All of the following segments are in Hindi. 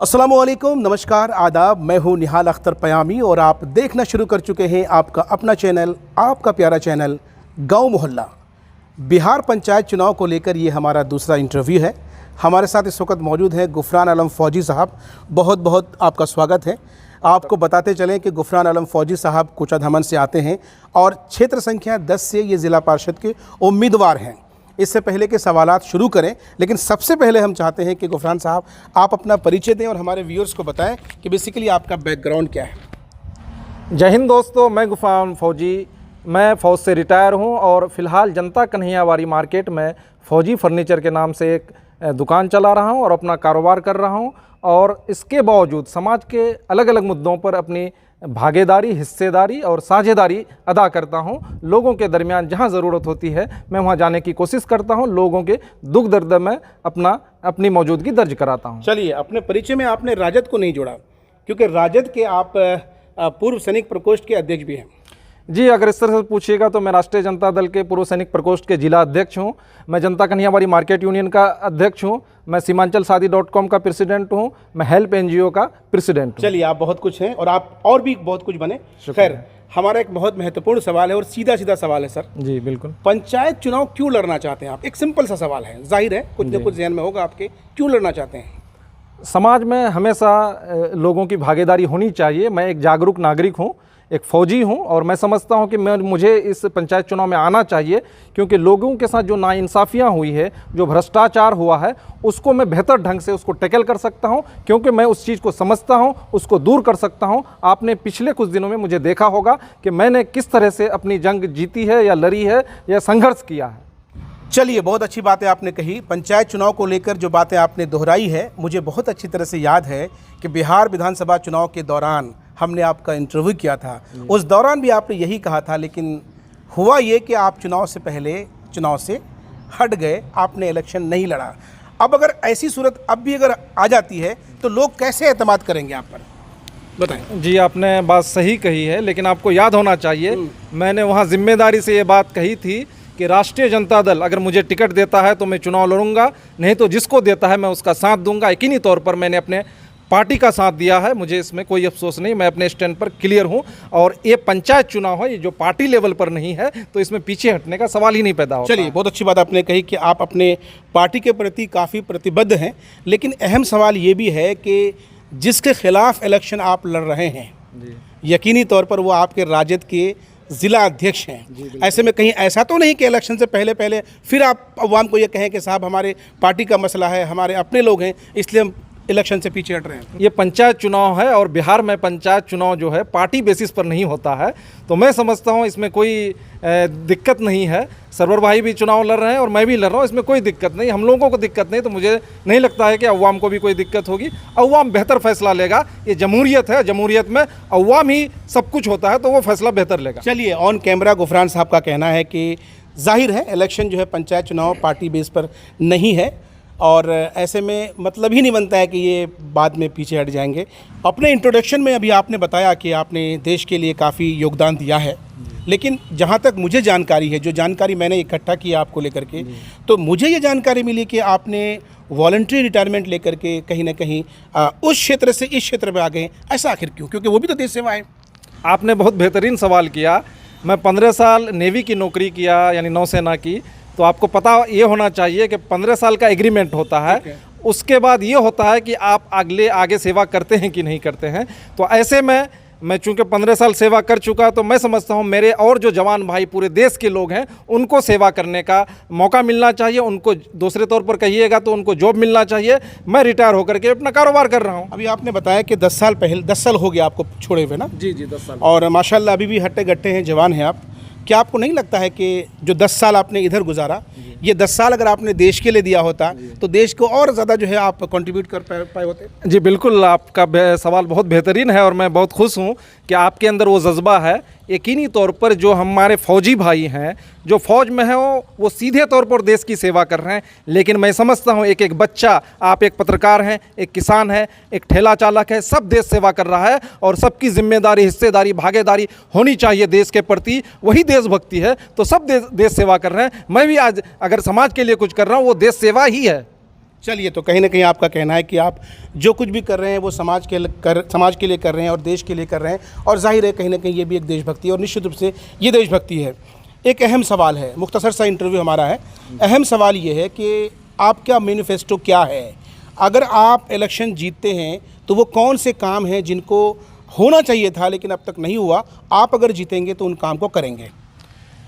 अस्सलामुअलैकुम, नमस्कार, आदाब। मैं हूं निहाल अख्तर पयामी और आप देखना शुरू कर चुके हैं आपका अपना चैनल, आपका प्यारा चैनल गांव मोहल्ला। बिहार पंचायत चुनाव को लेकर ये हमारा दूसरा इंटरव्यू है। हमारे साथ इस वक्त मौजूद हैं गुफरान आलम फ़ौजी साहब। बहुत बहुत आपका स्वागत है। आपको बताते चलें कि गुफरान आलम फ़ौजी साहब कोचाधामन से आते हैं और क्षेत्र संख्या 10 से ये ज़िला पार्षद के उम्मीदवार हैं। इससे पहले के सवालात शुरू करें, लेकिन सबसे पहले हम चाहते हैं कि गुफरान साहब आप अपना परिचय दें और हमारे व्यूअर्स को बताएं कि बेसिकली आपका बैकग्राउंड क्या है। जय हिंद दोस्तों, मैं गुफरान फ़ौजी, मैं फ़ौज से रिटायर हूं और फ़िलहाल जनता कन्हैयावाड़ी मार्केट में फ़ौजी फर्नीचर के नाम से एक दुकान चला रहा हूं और अपना कारोबार कर रहा हूं। और इसके बावजूद समाज के अलग अलग मुद्दों पर अपनी भागीदारी, हिस्सेदारी और साझेदारी अदा करता हूं। लोगों के दरमियान जहां ज़रूरत होती है मैं वहां जाने की कोशिश करता हूं। लोगों के दुख दर्द में अपनी मौजूदगी दर्ज कराता हूं। चलिए, अपने परिचय में आपने राजद को नहीं जोड़ा, क्योंकि राजद के आप पूर्व सैनिक प्रकोष्ठ के अध्यक्ष भी हैं। जी, अगर इस तरह से पूछिएगा तो मैं राष्ट्रीय जनता दल के पूर्व सैनिक प्रकोष्ठ के जिला अध्यक्ष हूं। मैं जनता कन्हैयावाड़ी मार्केट यूनियन का अध्यक्ष हूं। मैं सीमांचल शादी.com का प्रेसिडेंट हूं। मैं हेल्प एनजीओ का प्रेसिडेंट हूं। चलिए, आप बहुत कुछ हैं और आप और भी बहुत कुछ बने। खैर, हमारा एक बहुत महत्वपूर्ण सवाल है और सीधा सीधा सवाल है सर। जी बिल्कुल। पंचायत चुनाव क्यों लड़ना चाहते हैं आप? एक सिंपल सा सवाल है, जाहिर है कुछ न कुछ ज़हन में होगा आपके, क्यों लड़ना चाहते हैं? समाज में हमेशा लोगों की भागीदारी होनी चाहिए। मैं एक जागरूक नागरिक हूं, एक फ़ौजी हूं और मैं समझता हूं कि मुझे इस पंचायत चुनाव में आना चाहिए, क्योंकि लोगों के साथ जो नाइंसाफ़ियां हुई है, जो भ्रष्टाचार हुआ है, उसको मैं बेहतर ढंग से उसको टैकल कर सकता हूं, क्योंकि मैं उस चीज़ को समझता हूं, उसको दूर कर सकता हूं। आपने पिछले कुछ दिनों में मुझे देखा होगा कि मैंने किस तरह से अपनी जंग जीती है या लड़ी है या संघर्ष किया है। चलिए, बहुत अच्छी बातें आपने कही। पंचायत चुनाव को लेकर जो बातें आपने दोहराई है, मुझे बहुत अच्छी तरह से याद है कि बिहार विधानसभा चुनाव के दौरान हमने आपका इंटरव्यू किया था। उस दौरान भी आपने यही कहा था, लेकिन हुआ ये कि आप चुनाव से पहले चुनाव से हट गए, आपने इलेक्शन नहीं लड़ा। अब अगर ऐसी सूरत अब भी अगर आ जाती है तो लोग कैसे एतमाद करेंगे आप पर, बताएं। जी, आपने बात सही कही है, लेकिन आपको याद होना चाहिए मैंने वहाँ जिम्मेदारी से ये बात कही थी कि राष्ट्रीय जनता दल अगर मुझे टिकट देता है तो मैं चुनाव लड़ूंगा, नहीं तो जिसको देता है मैं उसका साथ दूंगा। यकीनी तौर पर मैंने अपने पार्टी का साथ दिया है, मुझे इसमें कोई अफसोस नहीं। मैं अपने स्टैंड पर क्लियर हूं और ये पंचायत चुनाव है, ये जो पार्टी लेवल पर नहीं है, तो इसमें पीछे हटने का सवाल ही नहीं पैदा होता। चलिए, बहुत अच्छी बात आपने कही कि आप अपने पार्टी के प्रति काफ़ी प्रतिबद्ध हैं, लेकिन अहम सवाल ये भी है कि जिसके खिलाफ इलेक्शन आप लड़ रहे हैं, यकीनी तौर पर वो आपके राजद के ज़िला अध्यक्ष हैं। ऐसे में कहीं ऐसा तो नहीं कि इलेक्शन से पहले पहले फिर आप अवाम को ये कहें कि साहब हमारे पार्टी का मसला है, हमारे अपने लोग हैं, इसलिए हम इलेक्शन से पीछे हट रहे हैं? ये पंचायत चुनाव है और बिहार में पंचायत चुनाव जो है पार्टी बेसिस पर नहीं होता है, तो मैं समझता हूँ इसमें कोई दिक्कत नहीं है। सरवर भाई भी चुनाव लड़ रहे हैं और मैं भी लड़ रहा हूँ, इसमें कोई दिक्कत नहीं। हम लोगों को दिक्कत नहीं, तो मुझे नहीं लगता है कि अवाम को भी कोई दिक्कत होगी। अवाम बेहतर फैसला लेगा। ये जमहूरियत है, जमहूरियत में अवाम ही सब कुछ होता है, तो वो फैसला बेहतर लेगा। चलिए, ऑन कैमरा गुफरान साहब का कहना है कि जाहिर है इलेक्शन जो है पंचायत चुनाव पार्टी बेस पर नहीं है और ऐसे में मतलब ही नहीं बनता है कि ये बाद में पीछे हट जाएंगे। अपने इंट्रोडक्शन में अभी आपने बताया कि आपने देश के लिए काफ़ी योगदान दिया है, लेकिन जहाँ तक मुझे जानकारी है, जो जानकारी मैंने इकट्ठा की आपको लेकर के, तो मुझे ये जानकारी मिली कि आपने वॉलंटरी रिटायरमेंट लेकर के कहीं ना कहीं उस क्षेत्र से इस क्षेत्र में आ गए। ऐसा आखिर क्यों? क्योंकि वो भी तो देश सेवा है। आपने बहुत बेहतरीन सवाल किया। मैं 15 साल नेवी की नौकरी किया, यानी नौसेना की। तो आपको पता ये होना चाहिए कि 15 साल का एग्रीमेंट होता है। उसके बाद ये होता है कि आप आगे सेवा करते हैं कि नहीं करते हैं। तो ऐसे में मैं चूँकि 15 साल सेवा कर चुका, तो मैं समझता हूँ मेरे और जो जवान भाई पूरे देश के लोग हैं, उनको सेवा करने का मौका मिलना चाहिए। उनको दूसरे तौर पर कहिएगा तो उनको जॉब मिलना चाहिए। मैं रिटायर होकर के अपना कारोबार कर रहा हूँ। अभी आपने बताया कि 10 साल हो गया आपको छोड़े हुए ना? जी 10 साल। और माशाल्लाह अभी भी हट्टे गट्टे हैं, जवान हैं आप। क्या आपको नहीं लगता है कि जो 10 साल आपने इधर गुजारा, ये 10 साल अगर आपने देश के लिए दिया होता तो देश को और ज़्यादा जो है आप कंट्रीब्यूट कर पाए होते? जी बिल्कुल, आपका सवाल बहुत बेहतरीन है और मैं बहुत खुश हूँ कि आपके अंदर वो जज्बा है। यकीनी तौर पर जो हमारे फ़ौजी भाई हैं, जो फ़ौज में हैं, वो सीधे तौर पर देश की सेवा कर रहे हैं। लेकिन मैं समझता हूँ एक एक बच्चा, आप एक पत्रकार हैं, एक किसान है, एक ठेला चालक है, सब देश सेवा कर रहा है और सबकी जिम्मेदारी, हिस्सेदारी, भागीदारी होनी चाहिए देश के प्रति। वही देशभक्ति है। तो सब देश सेवा कर रहे हैं। मैं भी आज अगर समाज के लिए कुछ कर रहा हूँ, वो देश सेवा ही है। चलिए, तो कहीं ना कहीं आपका कहना है कि आप जो कुछ भी कर रहे हैं वो समाज के लिए कर रहे हैं और देश के लिए कर रहे हैं, और जाहिर है कहीं ना कहीं ये भी एक देशभक्ति है और निश्चित रूप से ये देशभक्ति है। एक अहम सवाल है, मुख्तसर सा इंटरव्यू हमारा है, अहम सवाल ये है कि आपका मैनिफेस्टो क्या है? अगर आप इलेक्शन जीतते हैं तो वो कौन से काम हैं जिनको होना चाहिए था लेकिन अब तक नहीं हुआ, आप अगर जीतेंगे तो उन काम को करेंगे?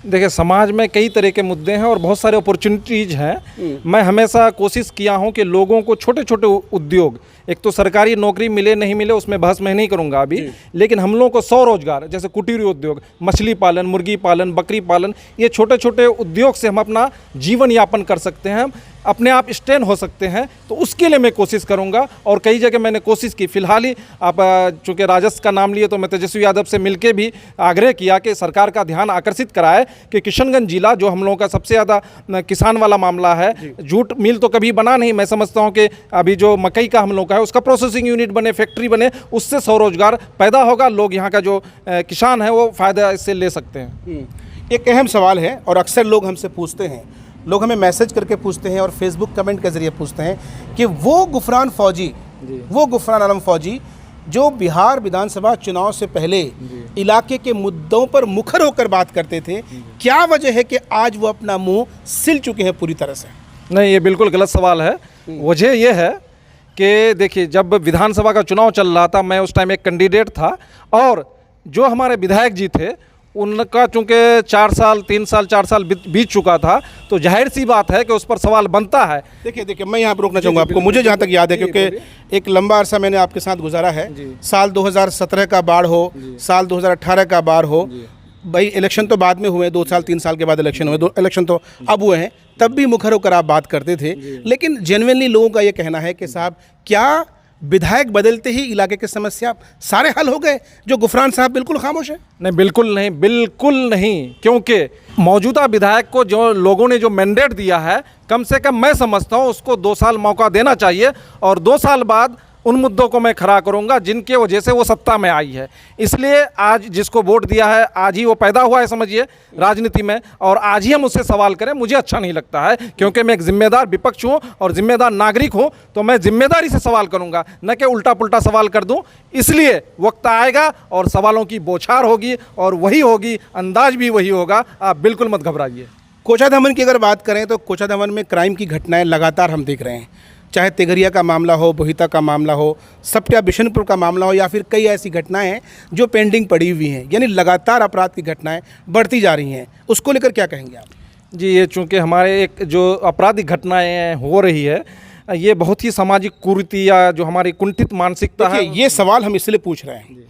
देखिए, समाज में कई तरह के मुद्दे हैं और बहुत सारे अपॉर्चुनिटीज़ हैं। मैं हमेशा कोशिश किया हूं कि लोगों को छोटे छोटे उद्योग, एक तो सरकारी नौकरी मिले नहीं मिले उसमें बहस मैं नहीं करूंगा अभी, लेकिन हम लोगों को स्वरोजगार, जैसे कुटीर उद्योग, मछली पालन, मुर्गी पालन, बकरी पालन, ये छोटे छोटे उद्योग से हम अपना जीवन यापन कर सकते हैं, अपने आप स्टैंड हो सकते हैं। तो उसके लिए मैं कोशिश करूंगा और कई जगह मैंने कोशिश की। फिलहाल ही आप चूँकि राजस्व का नाम लिए तो मैं तेजस्वी यादव से मिलके भी आग्रह किया कि सरकार का ध्यान आकर्षित कराए कि किशनगंज जिला जो हम लोगों का सबसे ज़्यादा किसान वाला मामला है, जूट मिल तो कभी बना नहीं, मैं समझता हूँ कि अभी जो मकई का हम लोग का है उसका प्रोसेसिंग यूनिट बने, फैक्ट्री बने, उससे स्वरोजगार पैदा होगा, लोग यहाँ का जो किसान है वो फ़ायदा इससे ले सकते हैं। एक अहम सवाल है और अक्सर लोग हमसे पूछते हैं, लोग हमें मैसेज करके पूछते हैं और फेसबुक कमेंट के ज़रिए पूछते हैं कि वो गुफरान आलम फौजी जो बिहार विधानसभा चुनाव से पहले इलाके के मुद्दों पर मुखर होकर बात करते थे, क्या वजह है कि आज वो अपना मुंह सिल चुके हैं पूरी तरह से? नहीं, ये बिल्कुल गलत सवाल है। वजह ये है कि देखिए, जब विधानसभा का चुनाव चल रहा था, मैं उस टाइम एक कैंडिडेट था और जो हमारे विधायक जी थे उनका चूँकि 4 साल बीत चुका था, तो जाहिर सी बात है कि उस पर सवाल बनता है। देखिए मैं यहाँ पर रोकना चाहूँगा आपको, मुझे जहाँ तक याद है क्योंकि एक लंबा अरसा मैंने आपके साथ गुजारा है, साल 2017 का बाढ़ हो, साल 2018 का बाढ़ हो, भाई इलेक्शन तो बाद में हुए, 2 साल 3 साल के बाद इलेक्शन हुए, 2 इलेक्शन तो अब हुए हैं, तब भी मुखर होकर आप बात करते थे। लेकिन जेन्युइनली लोगों का ये कहना है कि साहब क्या विधायक बदलते ही इलाके की समस्या सारे हल हो गए, जो गुफरान साहब बिल्कुल खामोश है? नहीं, बिल्कुल नहीं, क्योंकि मौजूदा विधायक को जो लोगों ने जो मैंडेट दिया है, कम से कम मैं समझता हूँ उसको 2 साल मौका देना चाहिए और 2 साल बाद उन मुद्दों को मैं खड़ा करूंगा जिनके वजह से वो सत्ता में आई है। इसलिए आज जिसको वोट दिया है, आज ही वो पैदा हुआ है समझिए राजनीति में, और आज ही हम उससे सवाल करें, मुझे अच्छा नहीं लगता है, क्योंकि मैं एक जिम्मेदार विपक्ष हूँ और जिम्मेदार नागरिक हूँ, तो मैं जिम्मेदारी से सवाल करूंगा, न कि उल्टा पुल्टा सवाल कर दूं। इसलिए वक्त आएगा और सवालों की बौछार होगी और वही होगी, अंदाज भी वही होगा, आप बिल्कुल मत घबराइए। कोचाधामन की अगर बात करें तो कोचाधामन में क्राइम की घटनाएं लगातार हम देख रहे हैं, चाहे तेघरिया का मामला हो, बोहिता का मामला हो, सप्टिया बिशनपुर का मामला हो, या फिर कई ऐसी घटनाएं हैं जो पेंडिंग पड़ी हुई हैं, यानी लगातार अपराध की घटनाएं बढ़ती जा रही हैं। उसको लेकर क्या कहेंगे आप? जी, ये चूँकि हमारे एक जो आपराधिक घटनाएं हो रही है, ये बहुत ही सामाजिक कुरीति या जो हमारी कुंठित मानसिकता है। ये सवाल हम इसलिए पूछ रहे हैं,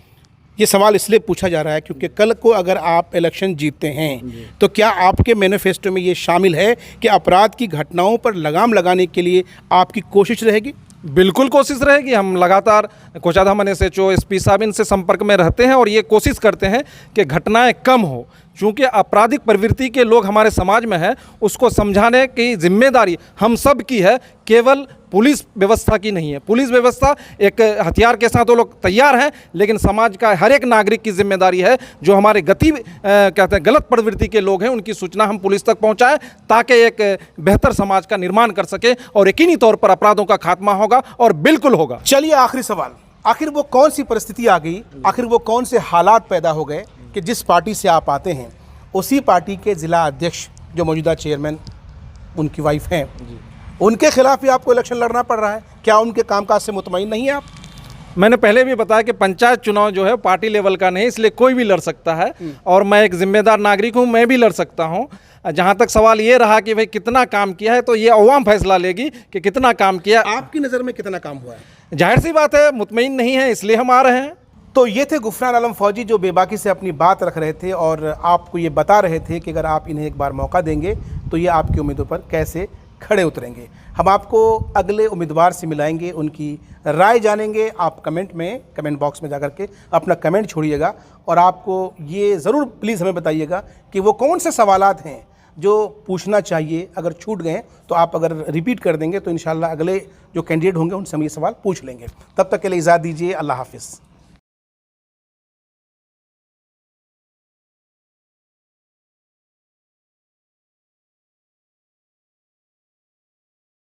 ये सवाल इसलिए पूछा जा रहा है क्योंकि कल को अगर आप इलेक्शन जीतते हैं तो क्या आपके मैनिफेस्टो में ये शामिल है कि अपराध की घटनाओं पर लगाम लगाने के लिए आपकी कोशिश रहेगी? बिल्कुल कोशिश रहेगी। हम लगातार कोचाधामन एसएचओ, एसपी साहब इनसे संपर्क में रहते हैं और ये कोशिश करते हैं कि घटनाएं कम हो। चूँकि आपराधिक प्रवृत्ति के लोग हमारे समाज में हैं, उसको समझाने की जिम्मेदारी हम सब की है, केवल पुलिस व्यवस्था की नहीं है। पुलिस व्यवस्था एक हथियार के साथ वो लोग तैयार हैं, लेकिन समाज का हर एक नागरिक की जिम्मेदारी है, जो हमारे कहते हैं गलत प्रवृत्ति के लोग हैं, उनकी सूचना हम पुलिस तक पहुंचाएं ताकि एक बेहतर समाज का निर्माण कर सके और यकीनी तौर पर अपराधों का खात्मा होगा, और बिल्कुल होगा। चलिए, आखिरी सवाल, आखिर वो कौन सी परिस्थिति आ गई, आखिर वो कौन से हालात पैदा हो गए कि जिस पार्टी से आप आते हैं उसी पार्टी के जिला अध्यक्ष जो मौजूदा चेयरमैन उनकी वाइफ हैं, उनके खिलाफ भी आपको इलेक्शन लड़ना पड़ रहा है? क्या उनके कामकाज से मुतमईन नहीं है आप? मैंने पहले भी बताया कि पंचायत चुनाव जो है पार्टी लेवल का नहीं, इसलिए कोई भी लड़ सकता है और मैं एक जिम्मेदार नागरिक हूं, मैं भी लड़ सकता हूं। जहां तक सवाल ये रहा कि भाई कितना काम किया है, तो ये अवाम फैसला लेगी कि कितना काम किया। आपकी नज़र में कितना काम हुआ है? जाहिर सी बात है, मुतमईन नहीं है, इसलिए हम आ रहे हैं। तो ये थे गुफरान आलम फौजी जो बेबाकी से अपनी बात रख रहे थे और आपको ये बता रहे थे कि अगर आप इन्हें एक बार मौका देंगे तो ये आपकी उम्मीदों पर कैसे खड़े उतरेंगे। हम आपको अगले उम्मीदवार से मिलाएंगे, उनकी राय जानेंगे। आप कमेंट बॉक्स में जाकर के अपना कमेंट छोड़िएगा और आपको ये ज़रूर प्लीज़ हमें बताइएगा कि वो कौन से सवालात हैं जो पूछना चाहिए। अगर छूट गए तो आप अगर रिपीट कर देंगे तो इंशाल्लाह अगले जो कैंडिडेट होंगे उनसे हम ये सवाल पूछ लेंगे। तब तक के लिए इजाज़त दीजिए। अल्लाह हाफिज़।